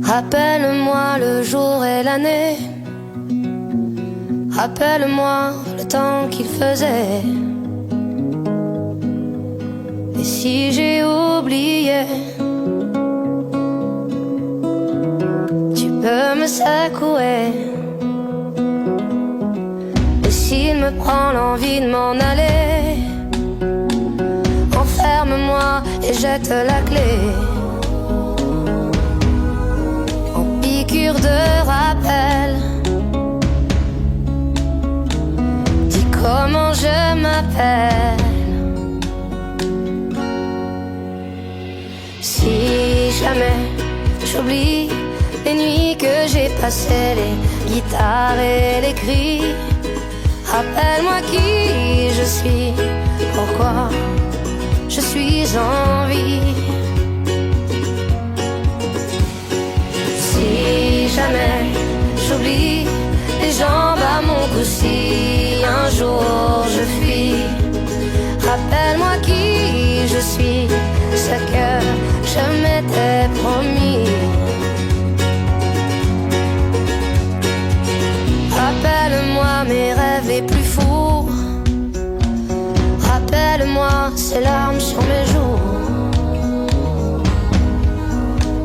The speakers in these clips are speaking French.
Rappelle-moi le jour et l'année. Rappelle-moi le temps qu'il faisait. Et si j'ai oublié, tu peux me secouer. Et s'il me prend l'envie de m'en aller, enferme-moi et jette la clé. En piqûre de rappel, dis comment je m'appelle. Si jamais j'oublie les nuits que j'ai passées, les guitares et les cris, rappelle-moi qui je suis, pourquoi je suis en vie. Si jamais j'oublie les jambes à mon cou, si un jour je fuis, rappelle-moi qui je suis, ce que je m'étais promis. Rappelle-moi mes rêves les plus fous. Rappelle-moi ces larmes sur mes joues.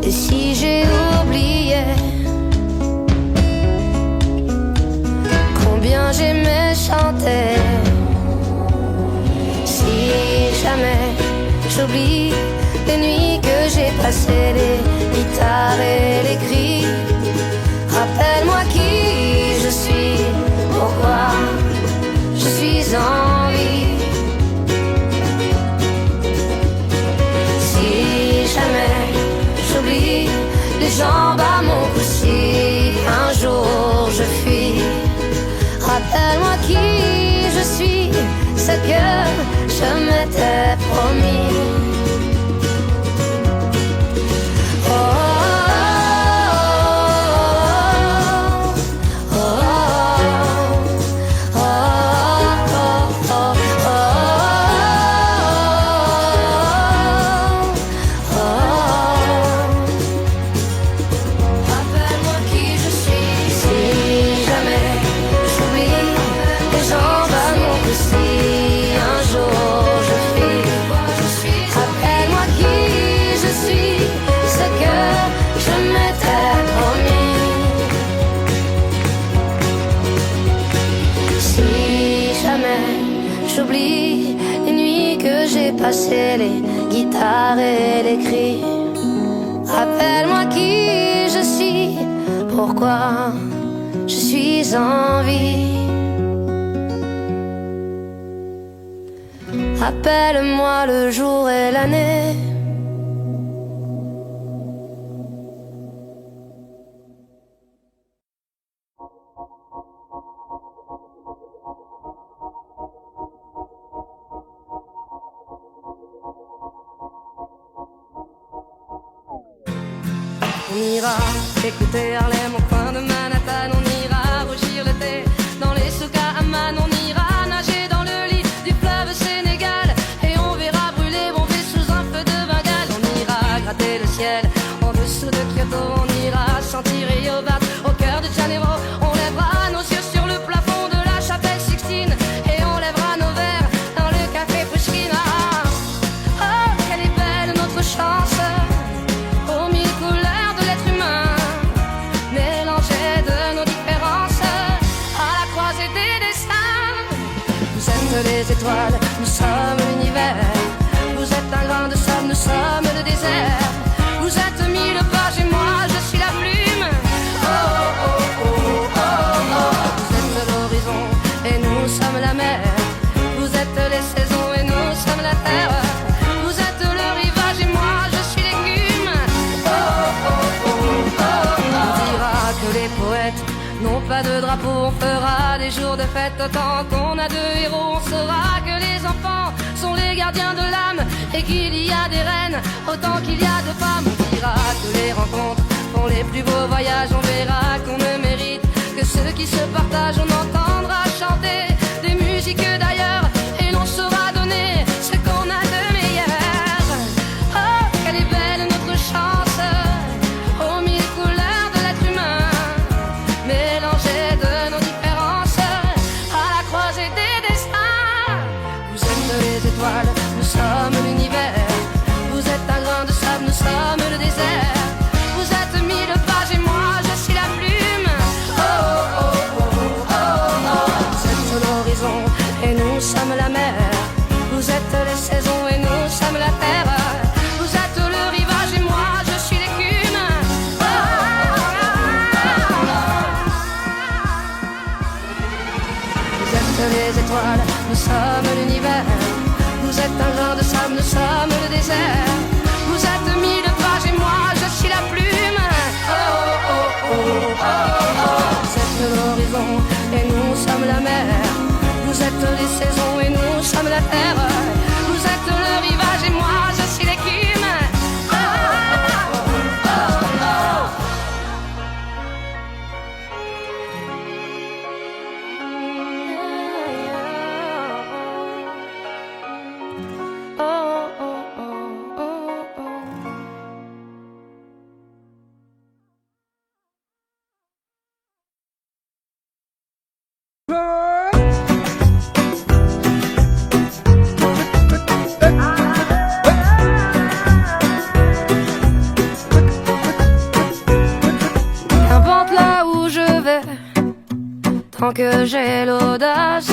Et si j'ai oublié combien j'aimais chanter, si jamais j'oublie les nuits que j'ai passées, les guitares et les cris, rappelle-moi qui je suis, pourquoi je suis en vie. Si jamais j'oublie les jambes à mon cou, si un jour je fuis, rappelle-moi qui je suis, ce que je m'étais promis. J'oublie les nuits que j'ai passées, les guitares et les cris, rappelle-moi qui je suis, pourquoi je suis en vie. Rappelle-moi le jour et l'année. On ira écouter Harlem au coin de Manhattan, on ira rougir l'été dans les souks à Amman, on ira nager dans le lit du fleuve Sénégal et on verra brûler bomber sous un feu de Bengale. On ira gratter le ciel en dessous de Kyoto, on ira sentir Yobat au cœur de Janeiro, on lèvera nos yeux sur le plafond de la chapelle Sixtine et on lèvera nos verres dans le café Pushkin. Ah, oh, quelle est belle notre chance, aux mille couleurs de l'être humain, mélangées de nos différences, à la croisée des destins. Vous êtes les étoiles, nous sommes l'univers. Vous êtes un grain de sable, nous sommes le désert. Vous êtes mille pages et moi je suis la plume. Oh, oh, oh, oh, oh, oh. Vous êtes l'horizon et nous sommes la mer. Vous êtes les saisons et nous sommes la terre. Vous êtes le rivage et moi je suis l'écume. Oh, oh, oh, oh, oh. On dira que les poètes n'ont pas de drapeau, on fera des jours de fête autant qu'on a de héros. On saura que les enfants sont les gardiens de l'âme et qu'il y a des reines autant qu'il y a de femmes. On dira que les rencontres font les plus beaux voyages, on verra qu'on ne mérite que ceux qui se partagent. On entendra chanter des êtes les étoiles, nous sommes l'univers. Vous êtes un grain de sable, nous sommes le désert. Vous êtes mille pages et moi je suis la plume. Oh oh oh oh oh oh. Vous êtes l'horizon et nous sommes la mer. Vous êtes les saisons et nous sommes la terre. Vous êtes le rivage et moi je suis l'écume. Oh oh oh oh. Qu'importe là où je vais, tant que j'ai l'audace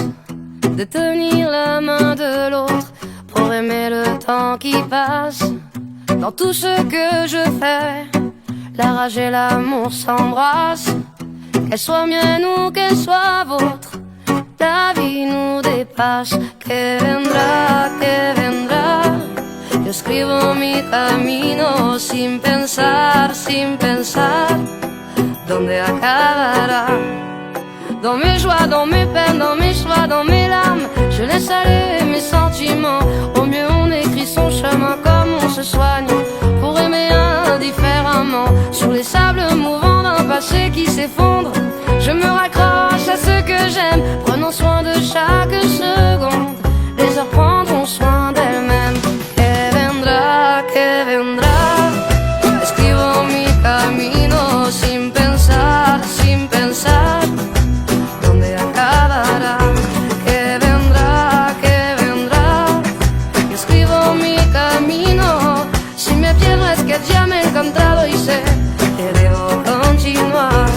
de tenir la main de l'autre pour aimer le temps qui passe. Dans tout ce que je fais, la rage et l'amour s'embrassent. Qu'elle soit mienne ou qu'elle soit vôtre, la vie nous dépasse. Que vendrá, yo escribo mi camino sin pensar, dónde acabará. Dans mes joies, dans mes peines, dans mes choix, dans mes larmes, je laisse aller mes sentiments. Au mieux on écrit son chemin comme on se soigne pour aimer indifféremment. Sur les sables mouvants d'un passé qui s'effondre, je me raccroche à ce que j'aime. Prenons soin de chaque seconde, les heures prendront soin d'elles-mêmes. Que vendrá, escribo mi camino sin pensar, dónde acabará. Que vendrá, yo escribo mi camino. Si me pierdo es que ya me he encontrado y sé que debo continuar.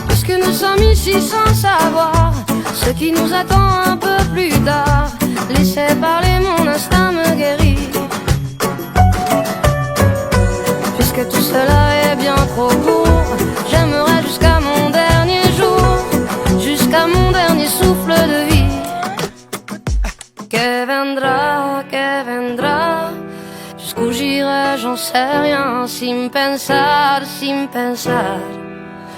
Puisque nous sommes ici sans savoir ce qui nous attend un peu plus tard, laissez parler, mon instinct me guérit. Puisque tout cela est bien trop court, j'aimerais jusqu'à mon dernier jour, jusqu'à mon dernier souffle de vie. Que vendrá, jusqu'où j'irai, j'en sais rien, sin pensar,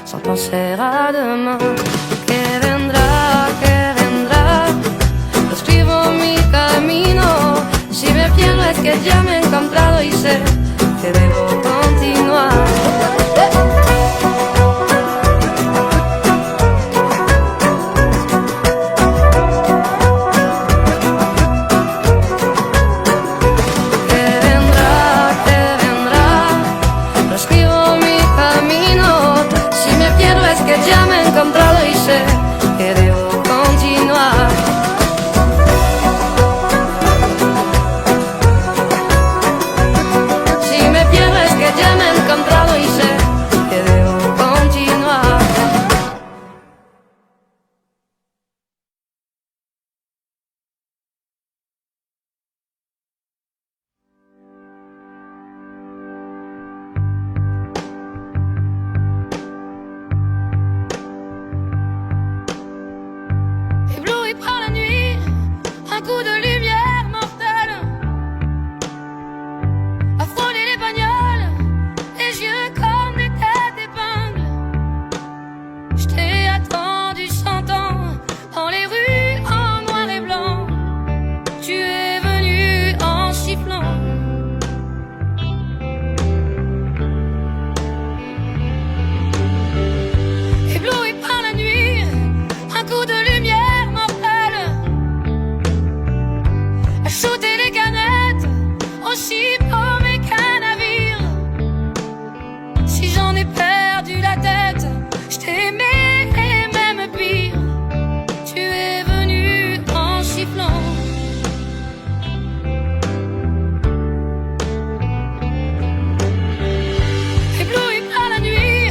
sans penser à demain. Que vendrá, escribo mi camino. Si me pierdo es que ya me he encontrado y sé que debo continuar. Que ya me he encontrado y sé que debo continuar. Si me pierdo es que ya me he encontrado y sé que debo continuar. Un coup de lumière mortelle a frôlé les bagnoles, les yeux comme des têtes d'épingle. Je t'ai attendu 100 ans dans les rues en noir et blanc. Tu es venu en sifflant. Ébloui par la nuit, un coup de lumière mortelle à shooter les canettes, aussi paumé qu'un navire. Si j'en ai perdu la tête, je t'ai aimé et même pire. Tu es venu en sifflant. Ébloui par la nuit,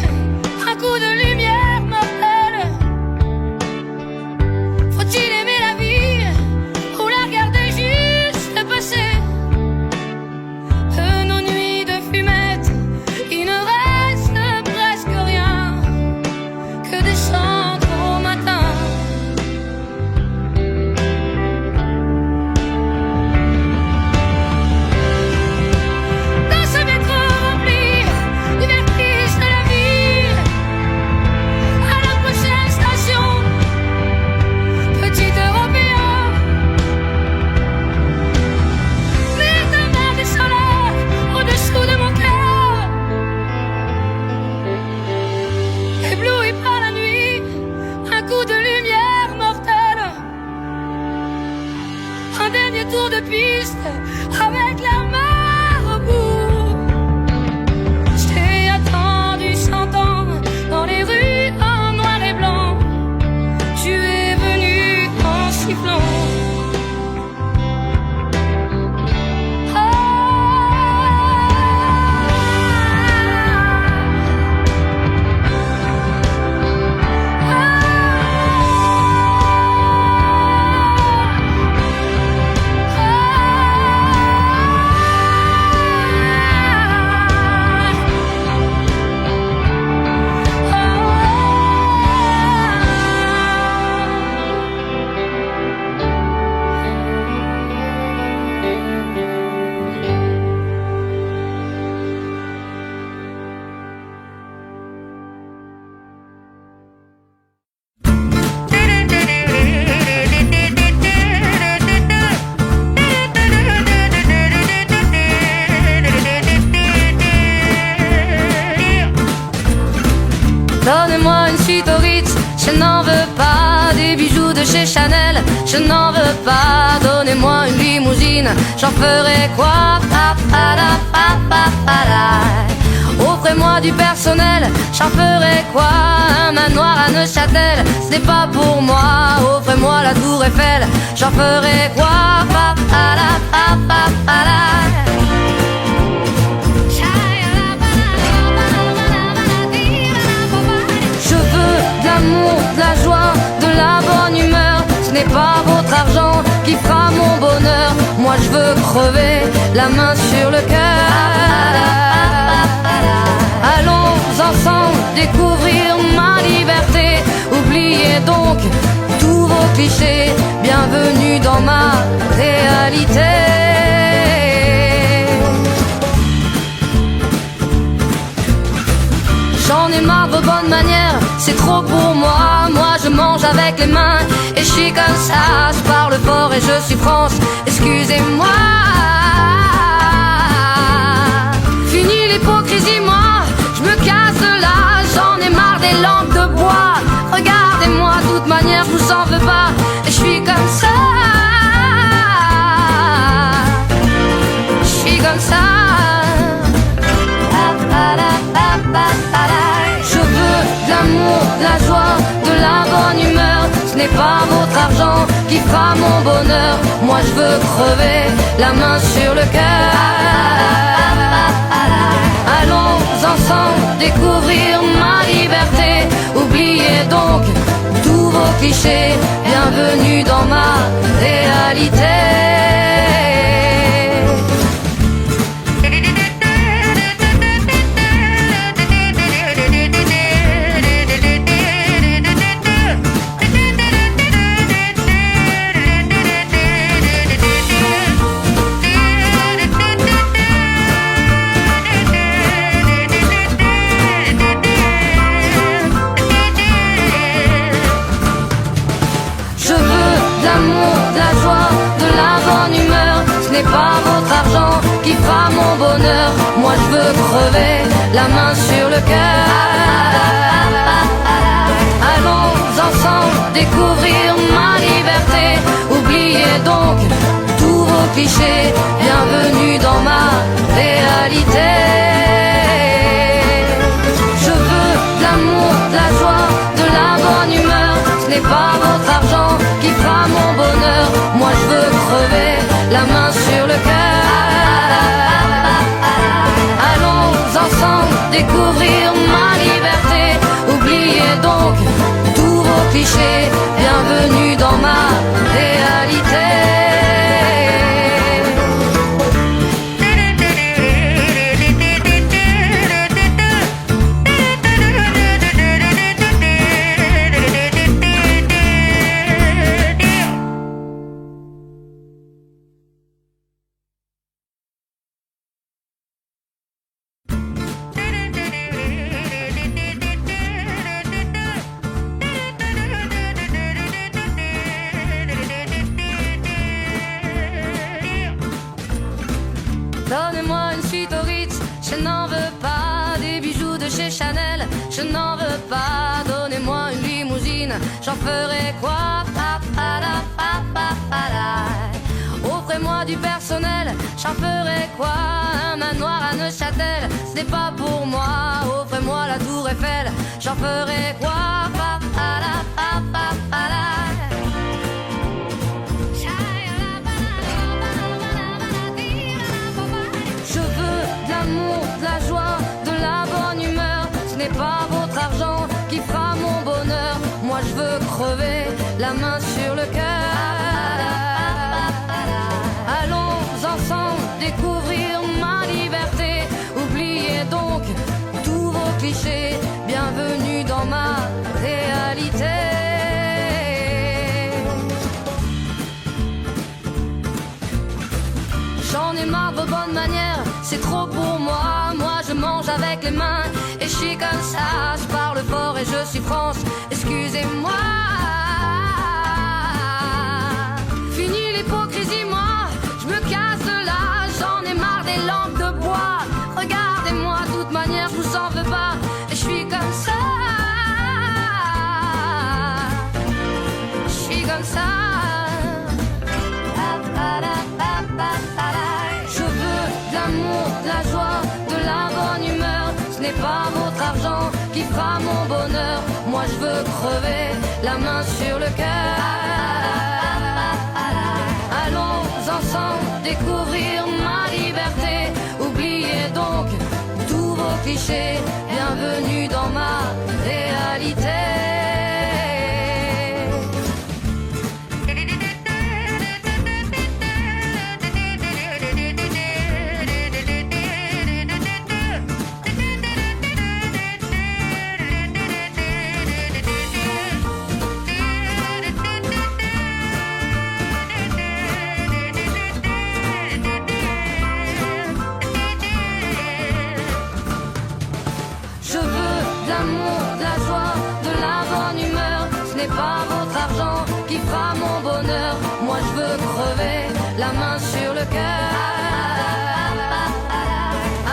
un coup de lumière mortelle. Faut-il aimer la vie ou la regarder juste de piste avec la mer au bout. Je t'ai attendu 100 ans dans les rues en noir et blanc. Tu es venu en sifflant. Donnez-moi une suite au Ritz, je n'en veux pas. Des bijoux de chez Chanel, je n'en veux pas. Donnez-moi une limousine, j'en ferai quoi? Offrez-moi du personnel, j'en ferai quoi? Un manoir à Neuchâtel, ce n'est pas pour moi. Offrez-moi la tour Eiffel, j'en ferai quoi? De la joie, de la bonne humeur. Ce n'est pas votre argent qui fera mon bonheur. Moi je veux crever la main sur le cœur. Allons ensemble découvrir ma liberté. Oubliez donc tous vos clichés. Bienvenue dans ma réalité. J'en ai marre de vos bonnes manières, c'est trop pour moi. Moi je mange avec les mains et je suis comme ça. Je parle fort et je suis France, excusez-moi. Fini l'hypocrisie, moi je me casse de là. J'en ai marre des lampes de bois. Regardez-moi, de toute manière je vous en veux pas. Et je suis comme ça. Je suis comme ça. Je veux de l'amour, de la joie, de la bonne humeur. Ce n'est pas votre argent qui fera mon bonheur. Moi je veux crever la main sur le cœur. Allons ensemble découvrir ma liberté. Oubliez donc tous vos clichés. Bienvenue dans ma réalité. Ce n'est pas votre argent qui fera mon bonheur. Moi je veux crever la main sur le cœur. Allons ensemble découvrir ma liberté. Oubliez donc tous vos clichés. Bienvenue dans ma réalité. Je veux de l'amour, de la joie, de la bonne humeur. Ce n'est pas votre argent qui fera mon bonheur. Moi je veux crever la main sur le cœur. Allons ensemble découvrir ma liberté. Oubliez donc tous vos clichés. Bienvenue dans ma réalité. Donnez-moi une suite au Ritz, je n'en veux pas. Des bijoux de chez Chanel, je n'en veux pas. Donnez-moi une limousine, j'en ferai quoi? offrez-moi du personnel. J'en ferai quoi? Un manoir à Neuchâtel, ce n'est pas pour moi. Offrez-moi la tour Eiffel, j'en ferai quoi? Je veux de l'amour, de la joie, de la bonne humeur. Ce n'est pas votre argent qui fera mon bonheur. Moi je veux crever, la main sur le cœur. Allons ensemble découvrir ma liberté. Oubliez donc tous vos clichés. Bienvenue dans ma réalité. J'en ai marre de vos bonnes manières, c'est trop pour moi. Moi je mange avec les mains et je suis comme ça. Je parle fort et je suis France, excusez-moi. Fini l'hypocrisie, moi je me casse de là. J'en ai marre des lampes de bois. Regardez-moi, de toute manière je vous en veux pas. Et je suis comme ça. Je suis comme ça. De la joie, de la bonne humeur. Ce n'est pas votre argent qui fera mon bonheur. Moi je veux crever, la main sur le cœur. Allons ensemble découvrir ma liberté. Oubliez donc tous vos clichés. Bienvenue dans ma réalité. Pas votre argent qui fera mon bonheur. Moi je veux crever, la main sur le cœur.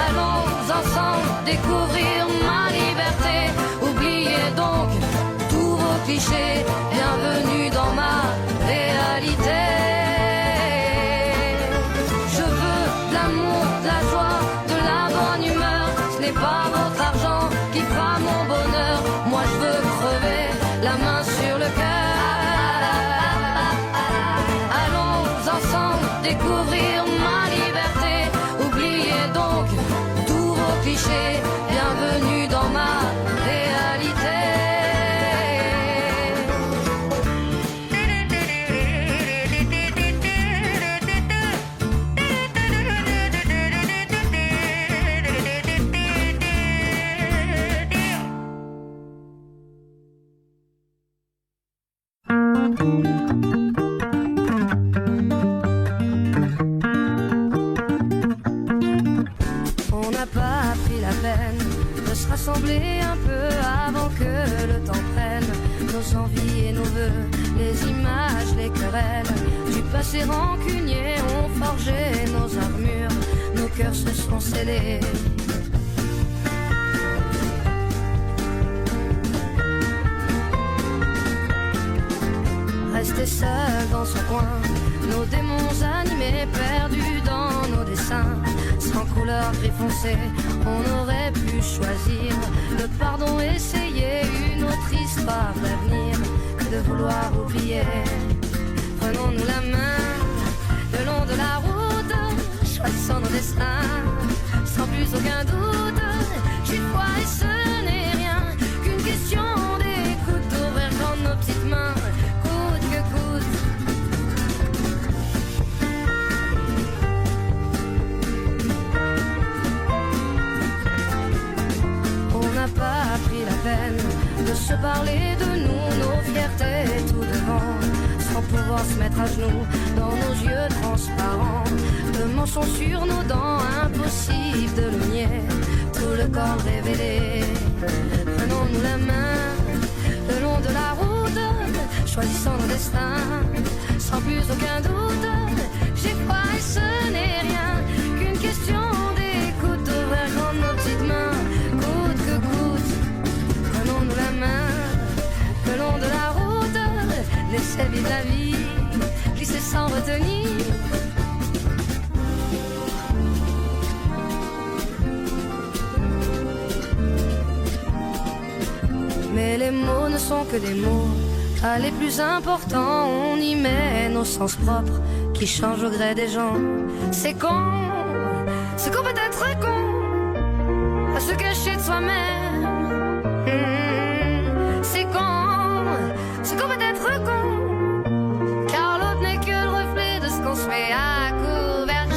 Allons ensemble découvrir ma liberté. Oubliez donc tous vos clichés. Bienvenue dans ma réalité. Je veux de l'amour, de la joie, de la bonne humeur. Ce n'est pas votre argent qui fera mon bonheur. Moi je veux crever, la main sur le cœur. Allons ensemble découvrir ma liberté. Oubliez donc tous vos clichés. Bienvenue dans ma réalité. On n'a pas pris la peine de se rassembler un peu avant que le temps prenne nos envies et nos vœux, les images, les querelles du passé rancunier ont forgé nos armures, nos cœurs se sont scellés. Rester seul dans son coin, nos démons animés, perdus dans nos dessins. Sans couleur gris foncé, on aurait pu choisir le pardon, essayer une autre histoire d'avenir que de vouloir oublier. Prenons-nous la main le long de la route, choisissons nos destins sans plus aucun doute. J'y crois et ce n'est rien qu'une question d'écoute, d'ouvrir grand nos petites mains. Pas pris la peine de se parler de nous, nos fiertés tout devant, sans pouvoir se mettre à genoux dans nos yeux transparents, de manchons sur nos dents, impossible de le nier, tout le corps révélé. Prenons-nous la main le long de la route, choisissons nos destins sans plus aucun doute. J'y crois et ce n'est rien qu'une question d'écoute, d'ouvrir grand nos petites mains. Prenons-nous la main le long de la route, laissez vivre la vie, glisser sans retenir. mots ne sont que des mots, pas les plus importants. On y met nos sens propres qui changent au gré des gens. C'est con, c'est qu'on peut être con, à se cacher de soi-même. C'est con, c'est qu'on peut être con, car l'autre n'est que le reflet de ce qu'on se met à couvert.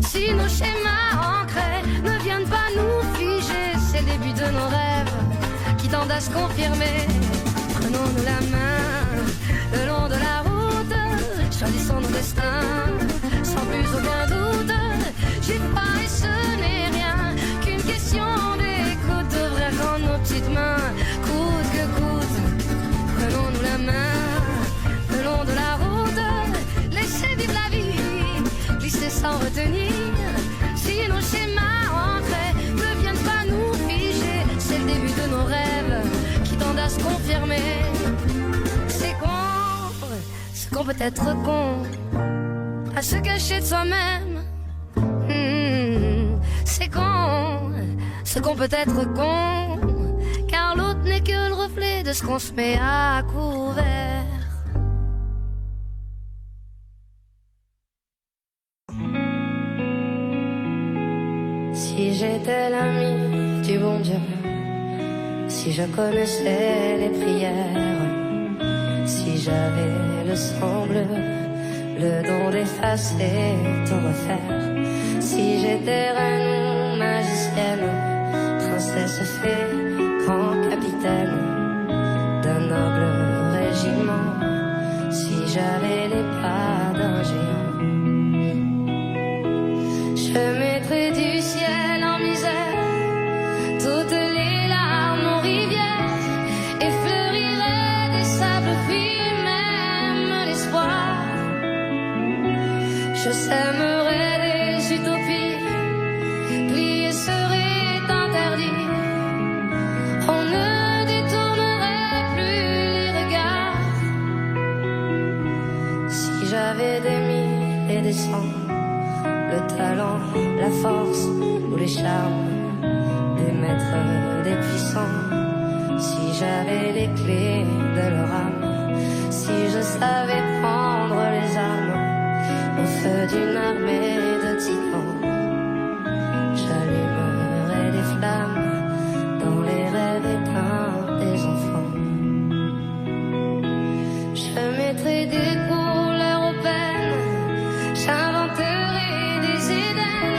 Si nos schémas ancrés ne viennent pas nous figer, c'est le début de nos rêves qui tendent à se confirmer. Prenons-nous la main le long de la route, choisissons nos destins sans plus aucun doute. J'ai pas et ce n'est rien qu'une question d'écoute, devrait rendre nos petites mains coûte que coûte. Prenons-nous la main le long de la route, laissez vivre la vie, glisser sans retenir. Si nos schémas ancrés ne viennent pas nous figer, c'est le début de nos rêves qui tendent à se confirmer. C'est qu'on peut être con, à se cacher de soi-même. C'est qu'on peut être con, car l'autre n'est que le reflet de ce qu'on se met à couvert. Si j'étais l'ami du bon Dieu, si je connaissais les prières, si j'avais le sang bleu, le don d'effacer, tout refaire. Si j'étais reine ou magicienne, princesse fée, grand capitaine d'un noble régiment, si j'avais les pas d'un géant, je mettrais du ciel en misère toutes les larmes en rivière, et fleurirais des sables fruits, même l'espoir. Je sèmerais des utopies, plier serait interdit, on ne détournerait plus les regards. Si j'avais des mille et des cents, le talent, la force ou les charmes des maîtres, des puissants, si j'avais les clés de leur âme, si je savais prendre les armes au feu d'une armée de titans, j'allumerais des flammes dans les rêves éteints des enfants. Je mettrais des couleurs aux peines, j'inventerais des Éden,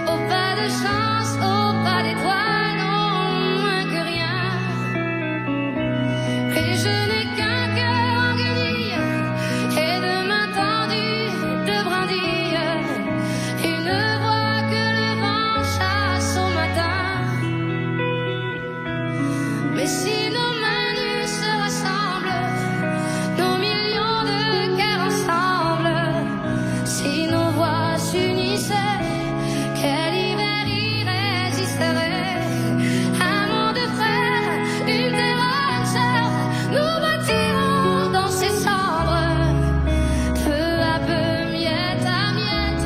au pas de chance, au pas d'étoiles, non moins que rien. Et je n'ai qu'un cœur en guenille, et de mains tendues, de brindilles, une voix que le vent chasse au matin. Mais si nos mains nues se rassemblent, nos millions de cœurs ensemble, si nos voix s'unissaient, quel hiver irrésisterait. Un monde de frères, une terre, une sœur, nous bâtirons dans ces cendres, peu à peu, miette à miette,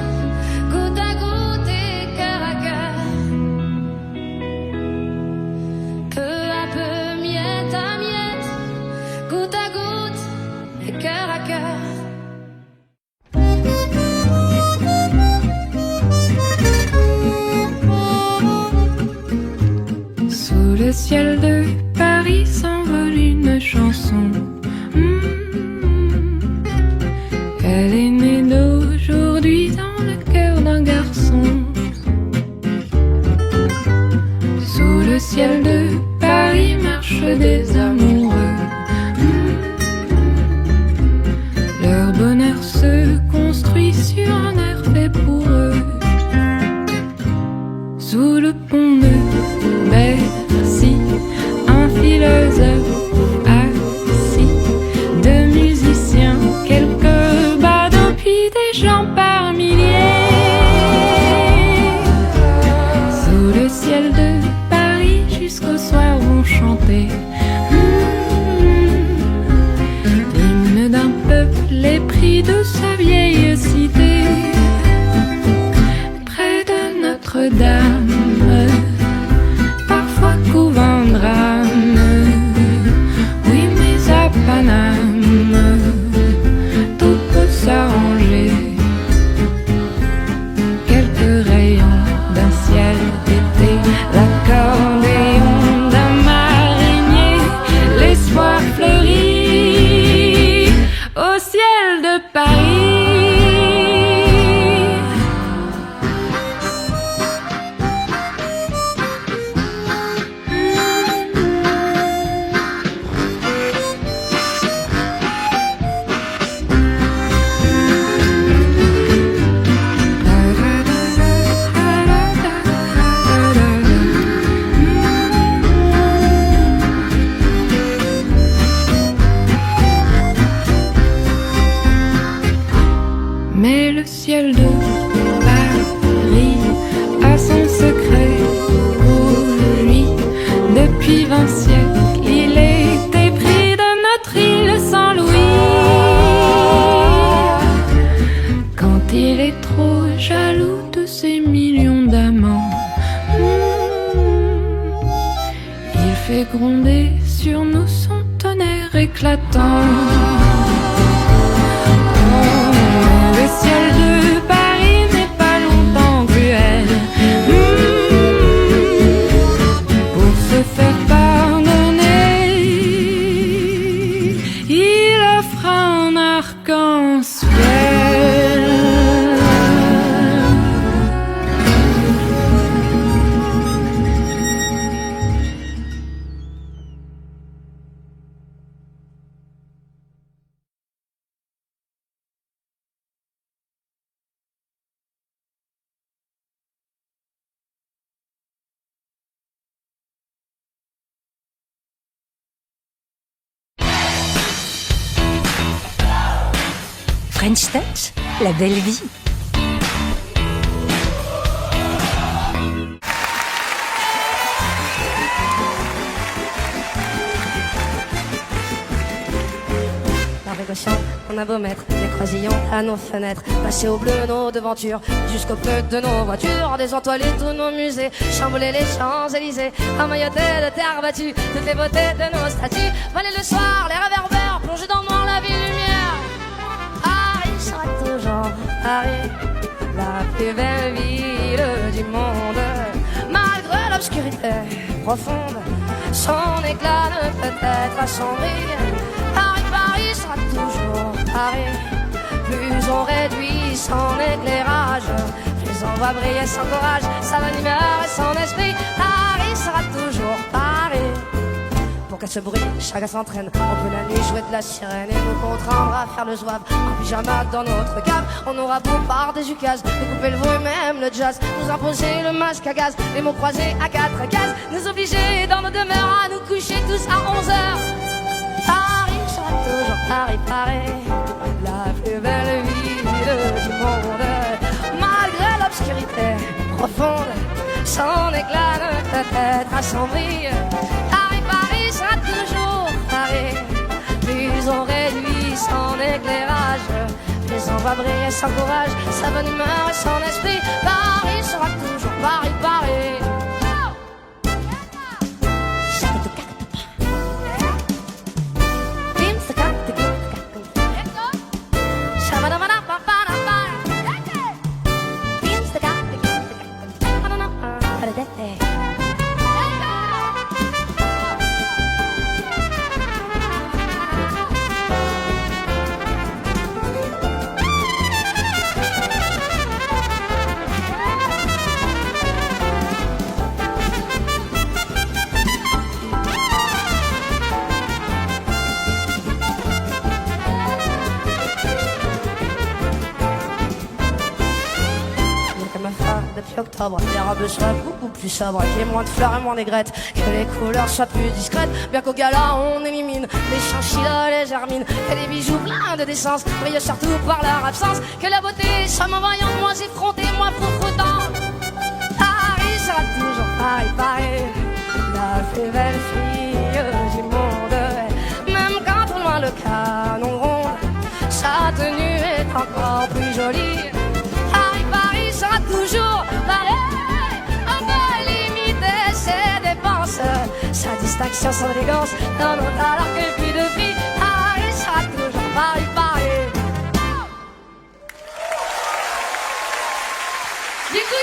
goutte à goutte et cœur à cœur. Peu à peu, miette à miette, goutte à goutte et cœur à cœur. Sous le ciel de Paris s'envole une chanson. Elle est née d'aujourd'hui dans le cœur d'un garçon. Sous le ciel de Paris marchent des amoureux. Leur bonheur se construit sur un air fait pour eux. Sous le pont de Bercy, un philosophe éclatant. Le ciel de Paris n'est pas longtemps cruel. Pour se faire pardonner, il offre un arc-en-ciel. French Touch, la belle vie. Par négociant, on a beau mettre des croisillons à nos fenêtres, passer au bleu nos devantures, jusqu'au feu de nos voitures, désentoiler tous nos musées, chambouler les Champs-Élysées, emmailloter de terre battue toutes les beautés de nos statues, voler le soir, les réverbères, plonger dans le noir la ville lumière. Paris sera toujours Paris, la plus belle ville du monde, malgré l'obscurité profonde, son éclat ne peut être assombri. Paris sera toujours Paris. Plus on réduit son éclairage, plus on va briller sans courage, sa bonne humeur et son esprit. Paris sera toujours Paris. Pour qu'elle se brûle, chacun s'entraîne. On peut la nuit jouer de la sirène et nous contraindre à faire le zouave. En pyjama dans notre cave, on aura beau par des ukases, nous couper le bruit, même le jazz, nous imposer le masque à gaz, les mots croisés à 4 cases, nous obliger dans nos demeures à nous coucher tous à 11h. Paris sera toujours Paris, Paris, la plus belle ville du monde. Malgré l'obscurité profonde, son éclat ne peut être assombri. Paris sera toujours Paris. Plus on réduit son éclairage, plus on va briller sans courage, sa bonne humeur et son esprit. Paris sera toujours Paris, Paris. Depuis octobre, les robes soient beaucoup plus sobres, qu'il y ait moins de fleurs et moins d'aigrettes, que les couleurs soient plus discrètes, bien qu'au gala on élimine les chinchillas, les germines, que les bijoux pleins de décence brillent surtout par leur absence, que la beauté soit moins voyante, moins effrontée, moins froufroutante. Paris sera toujours Paris, Paris, la plus belle fille du monde, même quand au loin le canon ronde, sa tenue est encore plus jolie. Paris sera toujours Paris, on peut limiter ses dépenses, sa distinction, son élégance, dans nos talents que plus de vie. Paris sera toujours Paris, Paris. Du coup,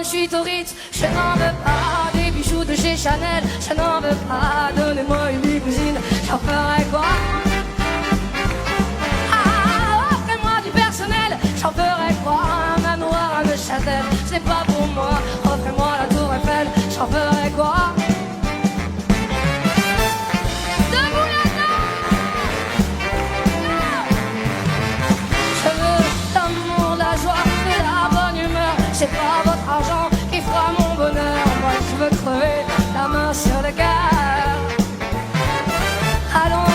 je suis au Ritz, je n'en veux pas des bijoux de chez Chanel, je n'en veux pas, donnez-moi une limousine, j'en ferai quoi? Ah, offrez-moi du personnel, j'en ferai quoi? Un manoir à Neuchâtel, c'est pas pour moi, offrez-moi la tour Eiffel, j'en ferai quoi? Debout là-dedans! Je veux l'amour, la joie, de la bonne humeur, c'est pas votre argent qui fera mon bonheur. Moi je veux crever la main sur le cœur. Allons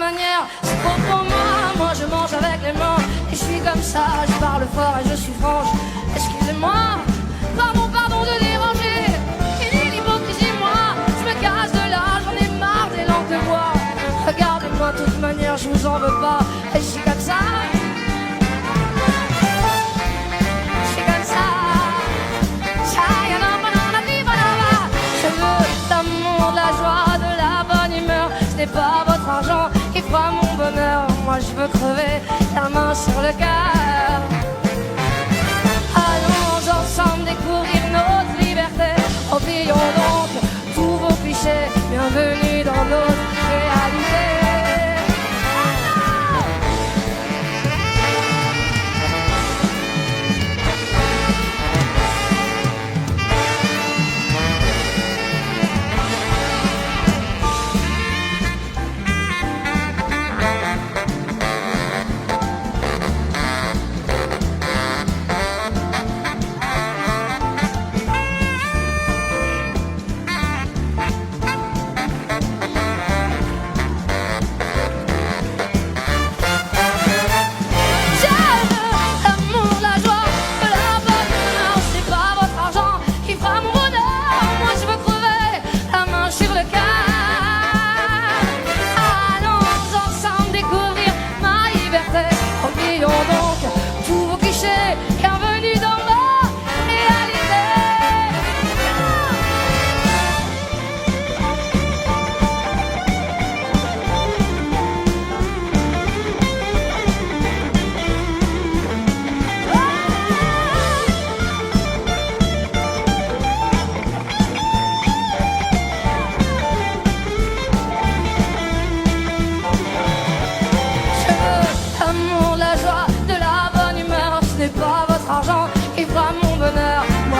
manière, c'est trop pour moi. Moi je mange avec les mains et je suis comme ça. Je parle fort et je suis franche. Excusez-moi, pardon de déranger. Fini l'hypocrisie, moi, je me casse de là. J'en ai marre des langues de bois. Regardez-moi, de toute manière, je vous en veux pas. Et je suis comme ça. Je suis comme ça. Je veux l'amour, de la joie, de la bonne humeur. Ce n'est pas votre argent qui fera mon bonheur. Moi je veux crever la main sur le cœur. Allons ensemble découvrir notre liberté. Oublions donc tous vos clichés. Bienvenue dans notre réalité.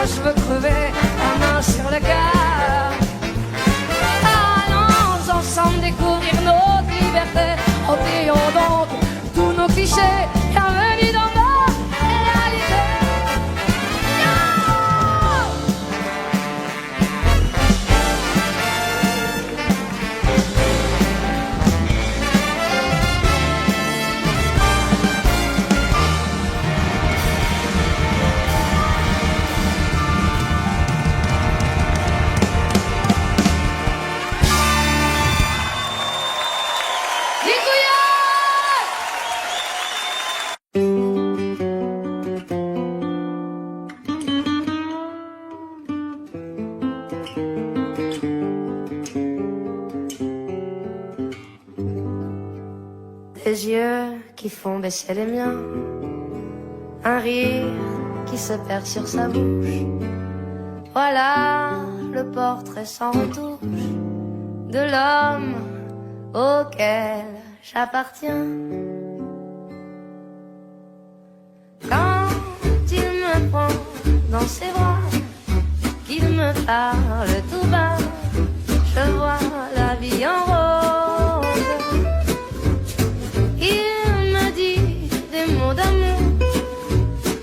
Je veux crever la main sur le cœur. Allons ensemble découvrir notre liberté. Oublions donc tous nos clichés. Bienvenue dans nos réalités. Des yeux qui font baisser les miens, un rire qui se perd sur sa bouche. Voilà le portrait sans retouche de l'homme auquel j'appartiens. Quand il me prend dans ses bras, qu'il me parle tout bas, je vois la vie en rose. Il me dit des mots d'amour,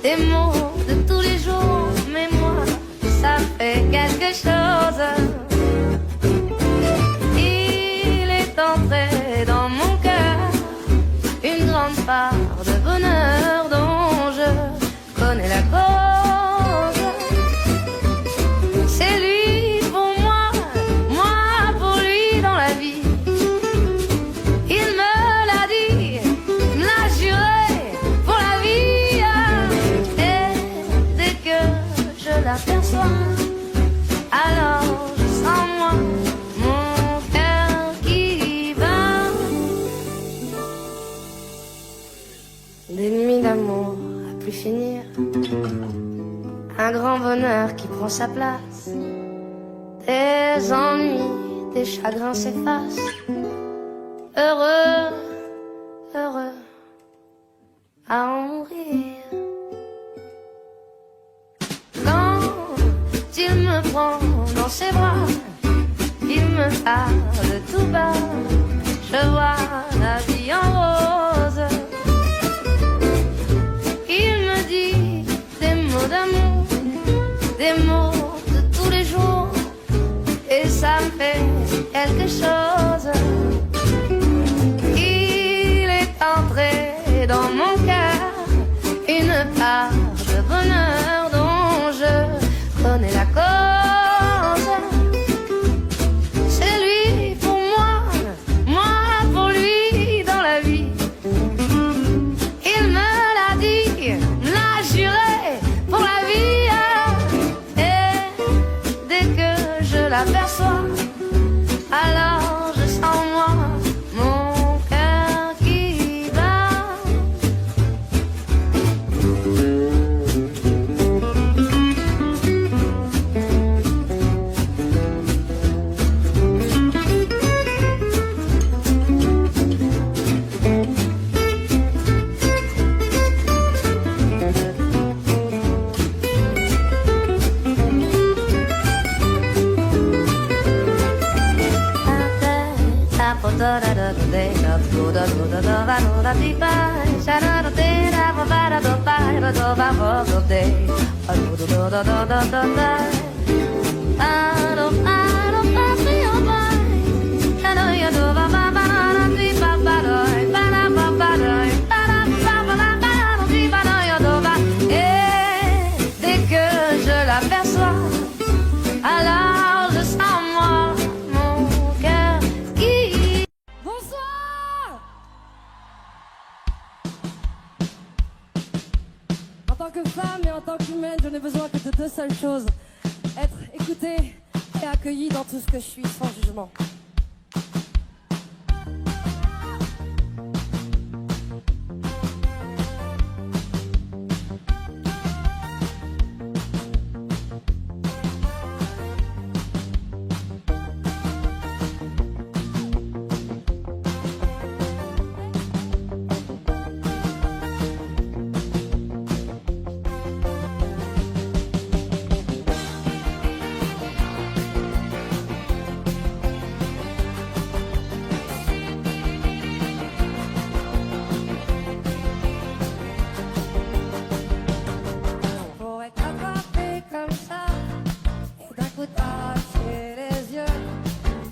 des mots de tous les jours, mais moi, ça fait quelque chose. Il est entré dans mon cœur une grande part de bonheur dont je connais la cause. C'est lui pour moi, moi pour lui dans la vie. Il me l'a dit, me l'a juré pour la vie. Et dès que je l'aperçois, alors je sens moi mon cœur qui bat. Des nuits d'amour à plus finir, un grand bonheur qui prend sa place. Des ennuis, des chagrins s'effacent. Heureux, heureux à en mourir. Quand il me prend dans ses bras, il me parle tout bas, je vois la vie en rose. Il me dit des mots d'amour, des mots de tous les jours, et ça me fait quelque chose. Il dès que je l'aperçois, alors je sens moi mon cœur qui... Bonsoir. En tant que femme et en tant qu'humaine, je n'ai besoin que de deux seules choses. Être écoutée et accueillie dans tout ce que je suis, sans jugement.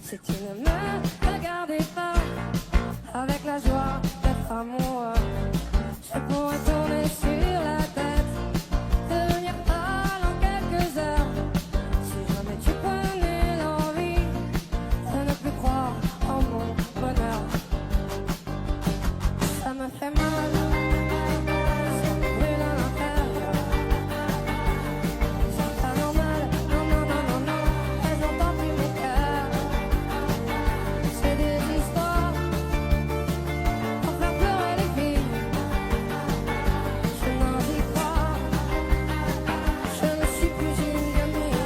Si tu ne me regardais pas avec la joie d'être amoureux, je pourrais tourner sur la tête, devenir pâle en quelques heures. Si jamais tu prenais l'envie de ne plus croire en mon bonheur, ça me fait mal, ça me brûle à l'intérieur. C'est pas normal, non, non, non, non, non, elles n'entendent plus mon cœur. C'est des histoires pour faire pleurer les filles. Je n'en dis pas, je ne suis plus une gamine.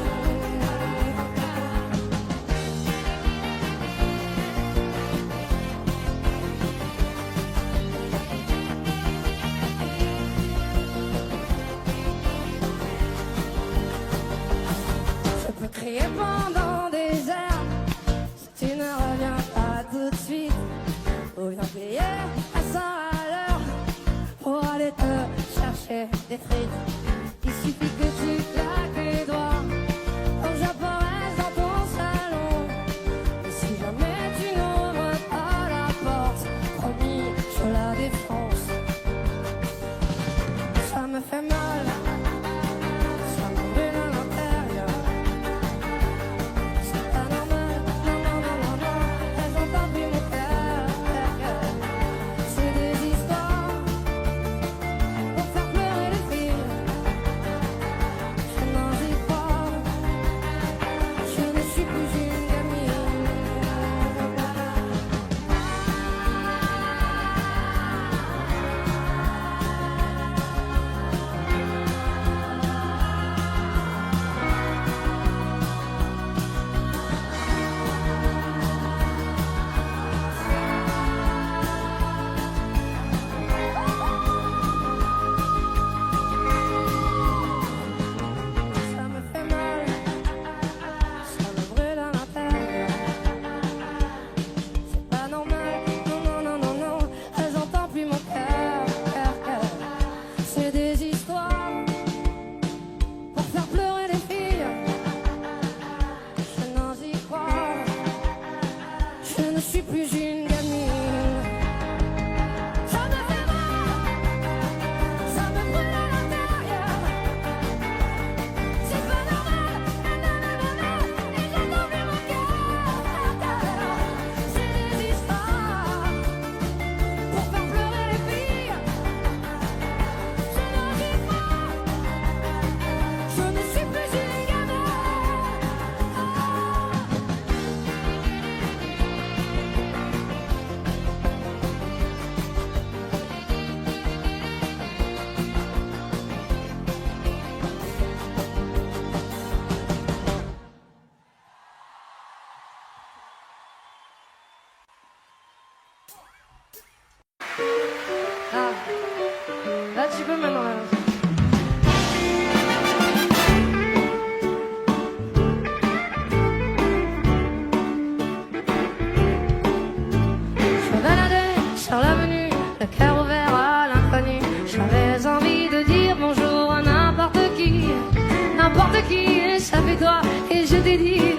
Je peux crier pendant des heures si tu ne reviens pas tout de suite, ou bien payer à 100 à l'heure pour aller te chercher des frites. Il suffit que tu claques les doigts quand j'apparaisse dans ton salon. Et si jamais tu n'ouvres pas la porte, promis, je la défonce. Ça me fait mal, ça me brûle à l'intérieur. C'est pas normal, non, non, non, non, non, elles n'entendent plus mon cœur. C'est des histoires pour faire pleurer les filles.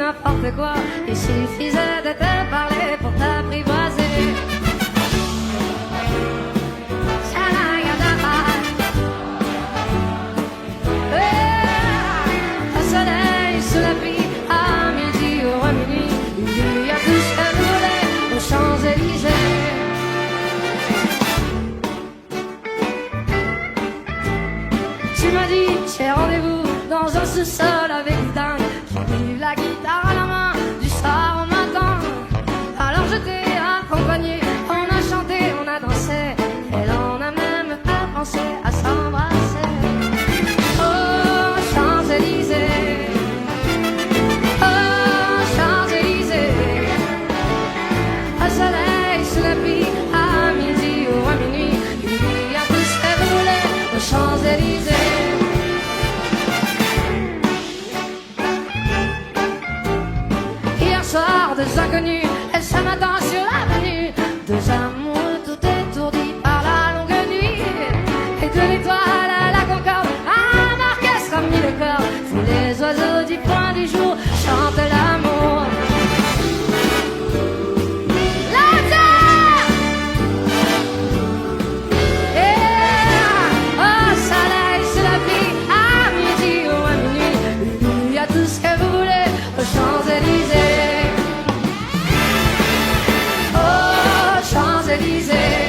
n'importe quoi. Il suffisait de te parler pour t'apprivoiser. Au soleil, sous la pluie, à midi ou à minuit, il y a tout ce que vous voulez aux Champs-Élysées. Tu m'as dit, j'ai rendez-vous dans un sous-sol avec dingue. J'ai pris la guitare à la main, du soir au matin. Alors je t'ai accompagné, on a chanté, on a dansé, et l'on a même pas pensé à s'embrasser. Oh, Champs-Élysées, oh, Champs-Élysées. Au soleil, sous la pluie, à midi ou à minuit, il y a tout ce que vous voulez aux Champs-Élysées. Deux inconnus, et ce matin sur l'avenue, deux amoureux tout étourdis par la longue nuit. Et de l'étoile à la Concorde, un orchestre a mis le corps. Tous les oiseaux du point du jour chantent l'amour. La terre! Yeah! Au soleil, sous la pluie, à midi ou à minuit, il y a tout ce que vous voulez aux Champs-Élysées. Champs-Élysées,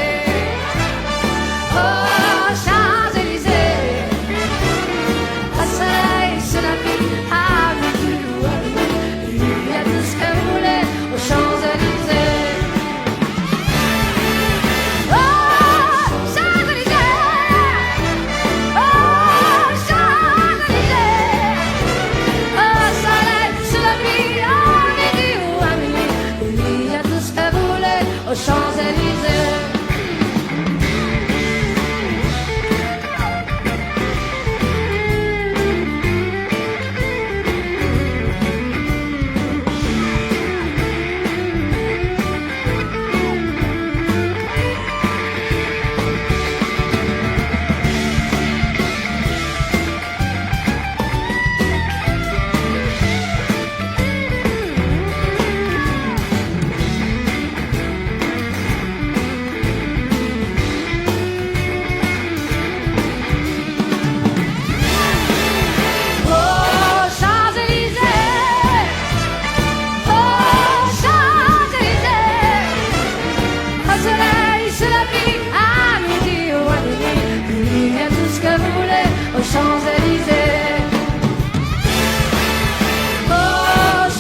oh, Champs-Élysées. Au soleil, sous la pluie, à midi ou à minuit, il y a tout ce que vous voulez aux Champs-Élysées. Oh,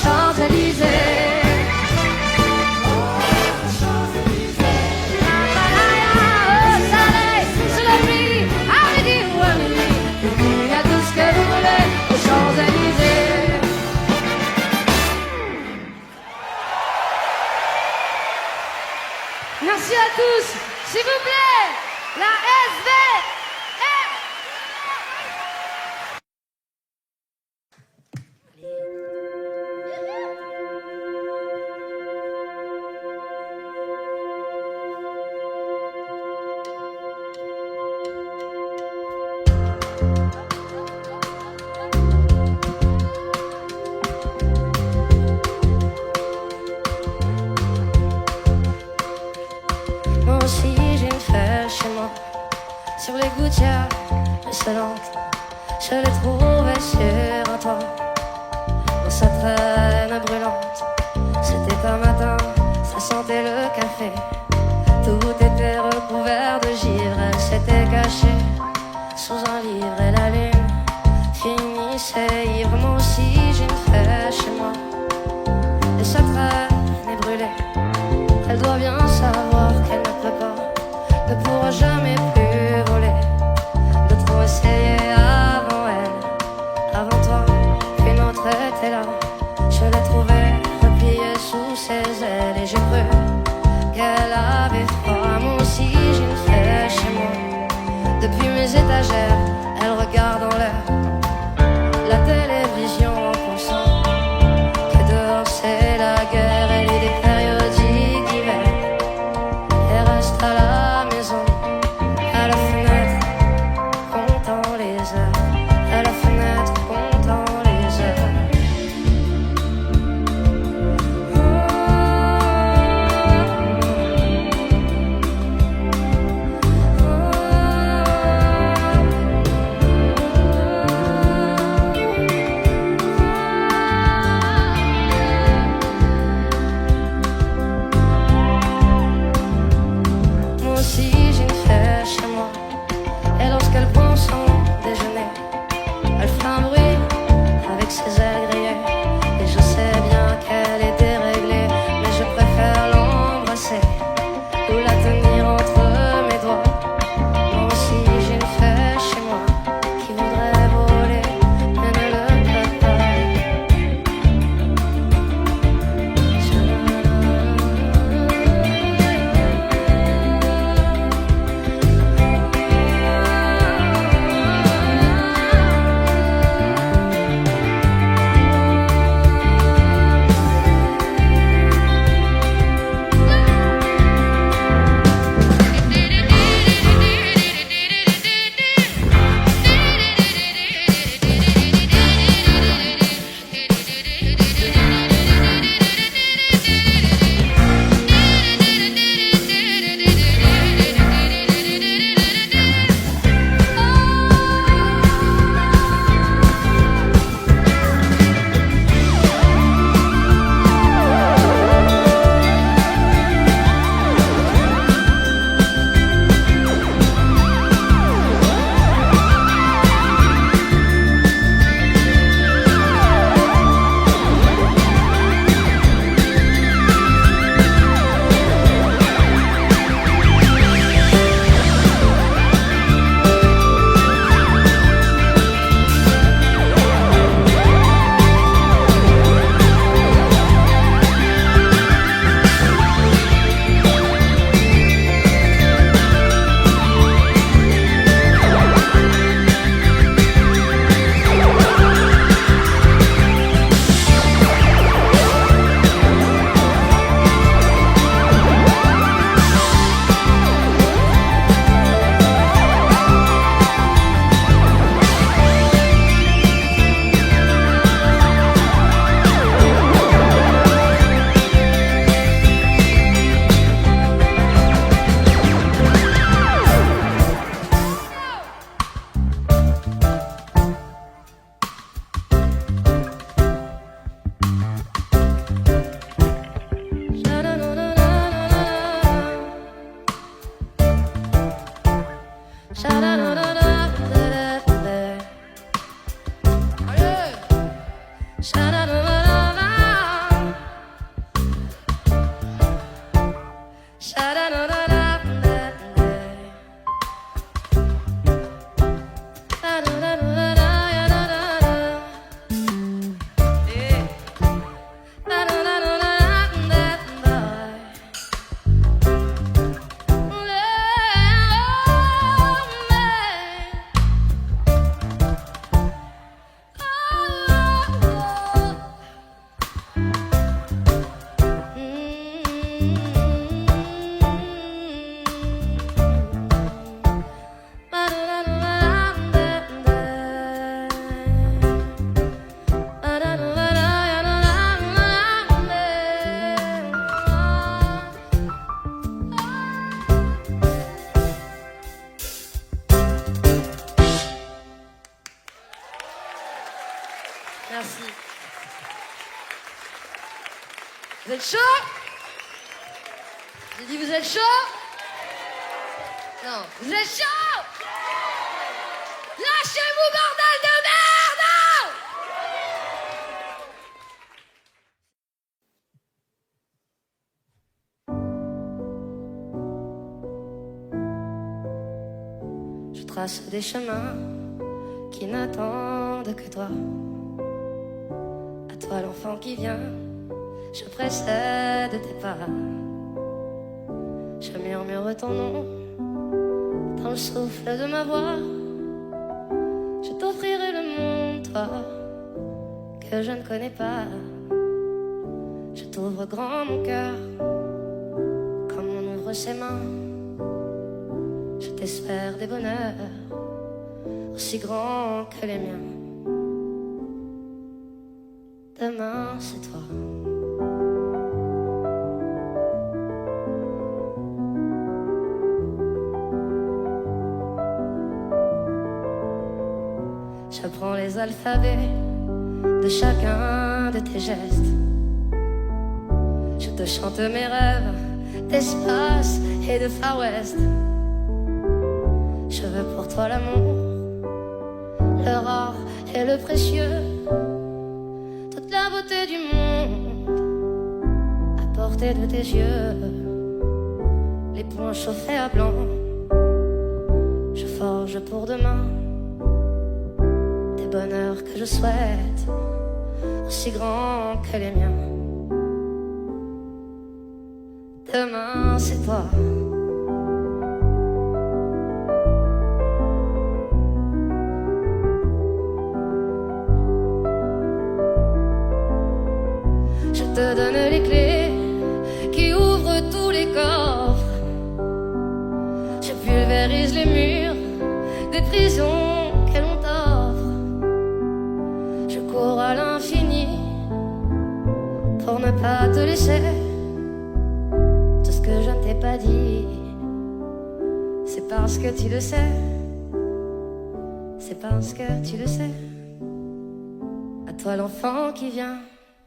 Champs-Élysées, oh, Champs-Élysées. Au soleil, sous la pluie, à midi ou à minuit, il y a tout ce que vous voulez aux Champs-Élysées. Merci à tous, s'il vous plaît, la SVR. Moi aussi j'ai une feuille chez moi, sur les gouttières ruisselantes, je l'ai trouvée sur un toit, dans sa traîne brûlante. C'était un matin, ça sentait le café, tout était recouvert de givre. Elle s'était cachée sous un livre et la lune finissait ivre. Moi aussi j'ai une feuille chez moi, et sa traîne est brûlée. Elle doit bien savoir qu'elle ne peut pas, ne pourra jamais plus voler. D'autres ont essayé avant elle, avant toi, qu'une autre était là. Je l'ai trouvée repliée sous ses ailes et j'ai cru qu'elle avait froid. Moi aussi j'ai une fée chez moi, depuis mes étagères, elle regarde en l'air la télévision en pensant que dehors c'est la guerre. Elle lit des périodiques d'hiver et reste à la maison, à la fenêtre, comptant les heures, à la fenêtre, comptant les heures. ou la tenir entre mes doigts. Moi aussi j'ai une flèche chez moi qui voudrait voler mais ne le peut pas. Merci. Vous êtes chaud? J'ai dit vous êtes chaud? Non, vous êtes chaud? Lâchez-vous, bordel de merde! Je trace des chemins qui n'attendent que toi. À toi l'enfant qui vient, je précède tes pas. Je murmure ton nom dans le souffle de ma voix. Je t'offrirai le monde, toi, que je ne connais pas. Je t'ouvre grand mon cœur, comme on ouvre ses mains. Je t'espère des bonheurs aussi grands que les miens. Demain, c'est toi. J'apprends les alphabets de chacun de tes gestes. Je te chante mes rêves d'espace et de Far West. Je veux pour toi l'amour, le rare et le précieux, toute la beauté du monde à portée de tes yeux. les poings chauffés à blanc. Je forge pour demain des bonheurs que je souhaite, aussi grands que les miens. Demain c'est toi. Je te donne les clés qui ouvrent tous les coffres. Je pulvérise les murs des prisons que l'on t'offre. Je cours à l'infini pour ne pas te laisser. Tout ce que je ne t'ai pas dit, c'est parce que tu le sais. C'est parce que tu le sais. À toi l'enfant qui vient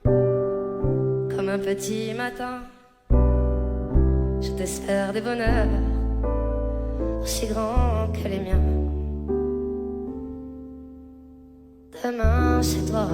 comme un petit matin. Je t'espère des bonheurs aussi grands que les miens. Demain c'est toi.